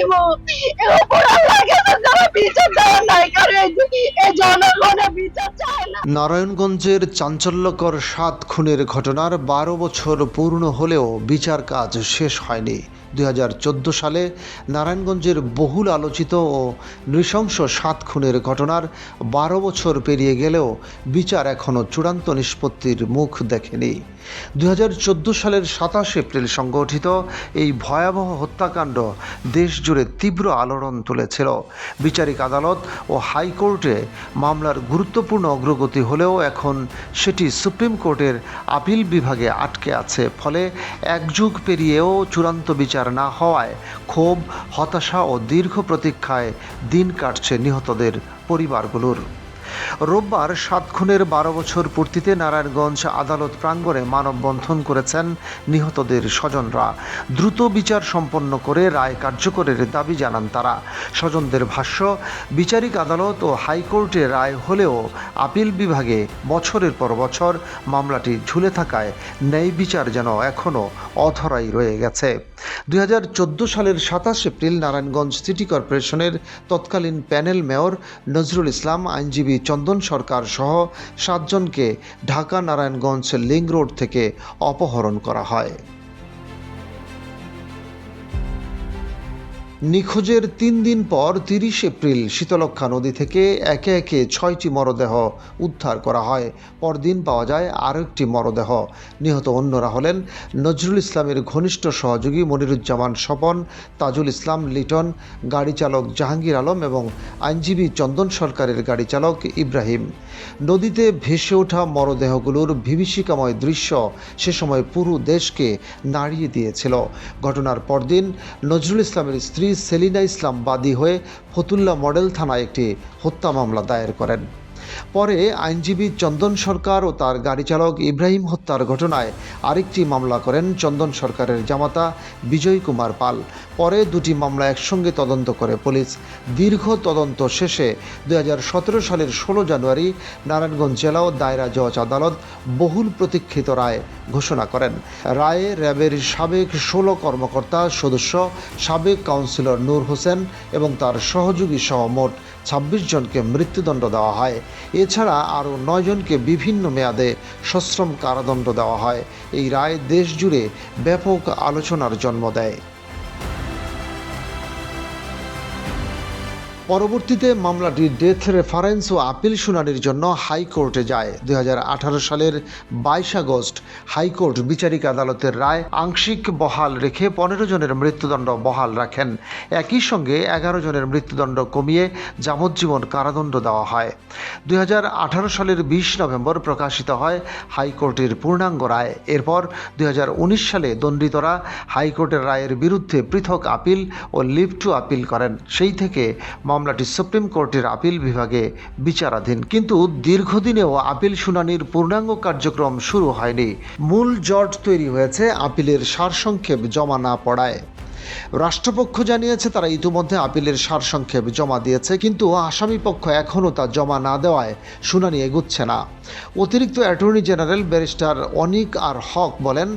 দিব। এর উপর আল্লাহর কাছে যারা বিচার দেওয়ার নাই করে এই জনগণে বিচার চায় না। নারায়ণগঞ্জের চাঞ্চল্যকর ৭ খুনের ঘটনার ১২ বছর পূর্ণ হলেও বিচার কাজ শেষ হয়নি। ২০১৪ সালে নারায়ণগঞ্জের বহুল আলোচিত ও নৃশংস ৭ খুনের ঘটনার ১২ বছর পেরিয়ে গেলেও বিচার এখনও চূড়ান্ত নিষ্পত্তির মুখ দেখেনি। ২০১৪ সালের ২৭ এপ্রিল সংঘটিত এই ভয়াবহ হত্যাকাণ্ড দেশজুড়ে তীব্র আলোড়ন তুলেছিল। বিচারিক আদালত ও হাইকোর্টে মামলার গুরুত্বপূর্ণ অগ্রগতি হলেও এখন সেটি সুপ্রিম কোর্টের আপিল বিভাগে আটকে আছে। ফলে এক যুগ পেরিয়েও চূড়ান্ত বিচার না হওয়ায় ক্ষোভ, হতাশা ও দীর্ঘ প্রতীক্ষায় দিন কাটছে নিহতদের পরিবারগুলোর। রোববার ৭ খুনের ১২ বছর পূর্তিতে নারায়ণগঞ্জ আদালত প্রাঙ্গণে মানববন্ধন করেছেন নিহতদের স্বজনরা। দ্রুত বিচার সম্পন্ন করে রায় কার্যকরের দাবি জানান তারা। স্বজনদের ভাষ্য, বিচারিক আদালত ও হাইকোর্টে রায় হলেও আপিল বিভাগে বছরের পর বছর মামলাটি ঝুলে থাকায় ন্যায় বিচার যেন এখনও অধরাই রয়ে গেছে। ২০১৪ সালের ২৭ এপ্রিল নারায়ণগঞ্জ সিটি কর্পোরেশনের তৎকালীন প্যানেল মেয়র নজরুল ইসলাম, আইনজীবী চন্দন সরকার সহ ৭ জনকে ঢাকা নারায়ণগঞ্জ লিংক রোড থেকে অপহরণ করা হয়। নিখোঁজের ৩ দিন পর ৩০ এপ্রিল শীতলক্ষ্যা নদী থেকে একে একে ৬টি মরদেহ উদ্ধার করা হয়। পরদিন পাওয়া যায় আরও একটি মরদেহ। নিহত অন্যরা হলেন নজরুল ইসলামের ঘনিষ্ঠ সহযোগী মনিরুজ্জামান স্বপন, তাজুল ইসলাম লিটন, গাড়ি চালক জাহাঙ্গীর আলম এবং আইনজীবী চন্দন সরকারের গাড়ি চালক ইব্রাহিম। নদীতে ভেসে ওঠা মরদেহগুলোর বিভীষিকাময় দৃশ্য সে সময় পুরো দেশকে নাড়িয়ে দিয়েছিল। ঘটনার পরদিন নজরুল ইসলামের স্ত্রী সেলিনা ইসলাম বাদী হয়ে ফতুল্লা মডেল থানায় একটি হত্যা মামলা দায়ের করেন। পরে আইনজীবী চন্দন সরকার ও তার গাড়ি চালক ইব্রাহিম হত্যার ঘটনায় আরেকটি মামলা করেন চন্দন সরকারের জামাতা বিজয় কুমার পাল। পরে দুটি মামলা একসঙ্গে তদন্ত করে পুলিশ। দীর্ঘ তদন্ত শেষে ২০১৭ সালের ১৬ জানুয়ারি নারায়ণগঞ্জ জেলা ও দায়রা জজ আদালত বহুল প্রতীক্ষিত রায় ঘোষণা করেন। রায়ে র্যাবের সাবেক ১৬ কর্মকর্তা সদস্য, সাবেক কাউন্সিলর নূর হোসেন এবং তার সহযোগী সহ মোট ২৬ জনকে মৃত্যুদণ্ড দেওয়া হয়। এছাড়া আরও ৯ জনকে বিভিন্ন মেয়াদে সশ্রম কারাদণ্ড দেওয়া হয়। এই রায় দেশ জুড়ে ব্যাপক আলোচনার জন্ম দেয়। পরবর্তীতে মামলাটি ডেথ রেফারেন্স ও আপিল শুনানির জন্য হাইকোর্টে যায়। ২০১৮ সালের ২২ আগস্ট হাইকোর্ট বিচারিক আদালতের রায় আংশিক বহাল রেখে ১৫ জনের মৃত্যুদণ্ড বহাল রাখেন। একই সঙ্গে ১১ জনের মৃত্যুদণ্ড কমিয়ে যাবজ্জীবন কারাদণ্ড দেওয়া হয়। ২০১৮ সালের ২০ নভেম্বর প্রকাশিত হয় হাইকোর্টের পূর্ণাঙ্গ রায়। এরপর ২০১৯ সালে দণ্ডিতরা হাইকোর্টের রায়ের বিরুদ্ধে পৃথক আপিল ও লিভ টু আপিল করেন। সেই থেকে মামলাটি সুপ্রিম কোর্টের আপিল বিভাগে বিচারাধীন। কিন্তু দীর্ঘদিনেও আপিল শুনানির পূর্ণাঙ্গ কার্যক্রম শুরু হয়নি। মূল জট তৈরি হয়েছে আপিলের সারসংক্ষেপ জমা না পড়ায়। রাষ্ট্রপক্ষ জানিয়েছে তারা ইতিমধ্যে আপিলের সারসংক্ষেপ জমা দিয়েছে, কিন্তু আসামিপক্ষ এখনও তা জমা না দেওয়ায় শুনানি এগুচ্ছে না। অতিরিক্ত অ্যাটর্নি জেনারেল ব্যারিস্টার অনিক আর হক বলেন,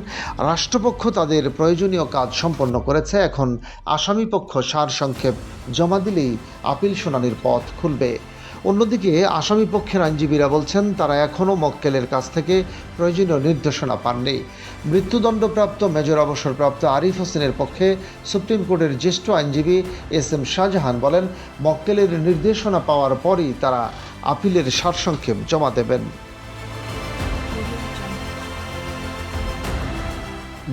রাষ্ট্রপক্ষ তাদের প্রয়োজনীয় কাজ সম্পন্ন করেছে। এখন আসামিপক্ষ সারসংক্ষেপ জমা দিলেই আপিল শুনানির পথ খুলবে। অন্যদিকে আসামিপক্ষের আইনজীবীরা বলছেন তারা এখনও মক্কেলের কাছ থেকে প্রয়োজনীয় নির্দেশনা পাননি। মৃত্যুদণ্ডপ্রাপ্ত মেজর অবসরপ্রাপ্ত আরিফ হোসেনের পক্ষে সুপ্রিম কোর্টের জ্যেষ্ঠ আইনজীবী SM শাহজাহান বলেন, মক্কেলের নির্দেশনা পাওয়ার পরই তারা আপিলের সারসংক্ষেপ জমা দেবেন।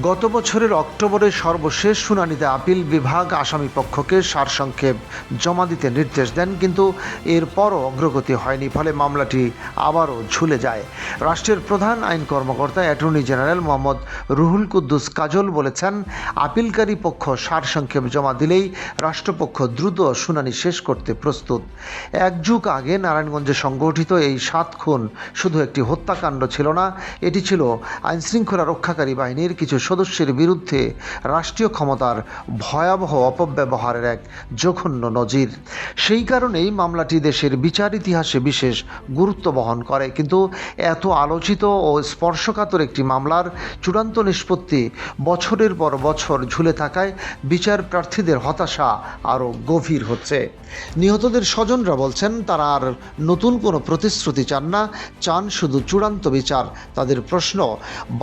গত বছরের অক্টোবরে সর্বশেষ শুনানিতে আপিল বিভাগ আসামিপক্ষকে সারসংক্ষেপ জমা দিতে নির্দেশ দেন, কিন্তু এরপরও অগ্রগতি হয়নি। ফলে মামলাটি আবারও ঝুলে যায়। রাষ্ট্রের প্রধান আইন কর্মকর্তা অ্যাটর্নি জেনারেল মোহাম্মদ রুহুল কুদ্দুস কাজল বলেছেন, আপিলকারী পক্ষ সারসংক্ষেপ জমা দিলেই রাষ্ট্রপক্ষ দ্রুত শুনানি শেষ করতে প্রস্তুত। এক যুগ আগে নারায়ণগঞ্জে সংঘটিত এই ৭ খুন শুধু একটি হত্যাকাণ্ড ছিল না, এটি ছিল আইনশৃঙ্খলা রক্ষাকারী বাহিনীর কিছু সদস্যের বিরুদ্ধে রাষ্ট্রীয় ক্ষমতার ভয়াবহ অপব্যবহারের এক জঘন্য নজির। সেই কারণেই মামলাটি দেশের বিচার ইতিহাসে বিশেষ গুরুত্ব বহন করে। কিন্তু এত আলোচিত ও স্পর্শকাতর একটি মামলার চূড়ান্ত নিষ্পত্তি বছরের পর বছর ঝুলে থাকায় বিচার প্রার্থীদের হতাশা আরও গভীর হচ্ছে। নিহতদের স্বজনরা বলছেন তারা আর নতুন কোনো প্রতিশ্রুতি চান না, চান শুধু চূড়ান্ত বিচার। তাদের প্রশ্ন,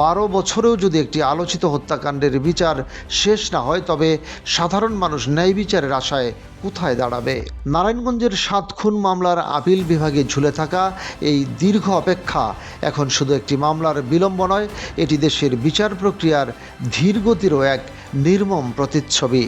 12 বছরেও যদি একটি আলোচিত হত্যাকাণ্ডের বিচার শেষ না হয় তবে সাধারণ মানুষ ন্যায় বিচারের আশায় কোথায় দাঁড়াবে? নারায়ণগঞ্জের 7 খুন মামলার আপিল বিভাগে ঝুলে থাকা এই দীর্ঘ অপেক্ষা এখন শুধু একটি মামলার বিলম্ব নয়, এটি দেশের বিচার প্রক্রিয়ার ধীরগতিরও এক নির্মম প্রতিচ্ছবি।